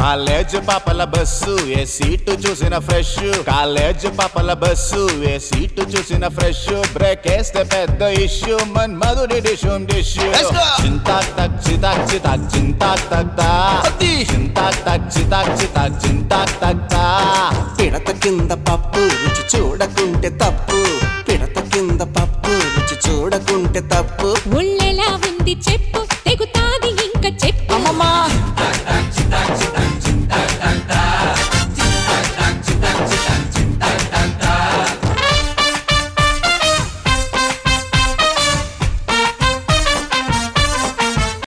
College పాపల bus ఏ seat చూసిన fresh, college పాపల బస్సు ఏ సీటు చూసిన ఫ్రెష్, బ్రేక్ వేస్తే పెద్ద ఇష్యూ మన్మధుడి డిషుం డిష్యూ. చింతాక్ తక్ చితాక్ చితాక్ చింతాక్ తక్తా, చింతాక్ తక్ చితాక్ చితాక్ చింతాక్ తక్తా. పిడత కింద పప్పు రుచి చూడకుంటే తప్పు, పిడత కింద పప్పు రుచి చూడకుంటే తప్పు.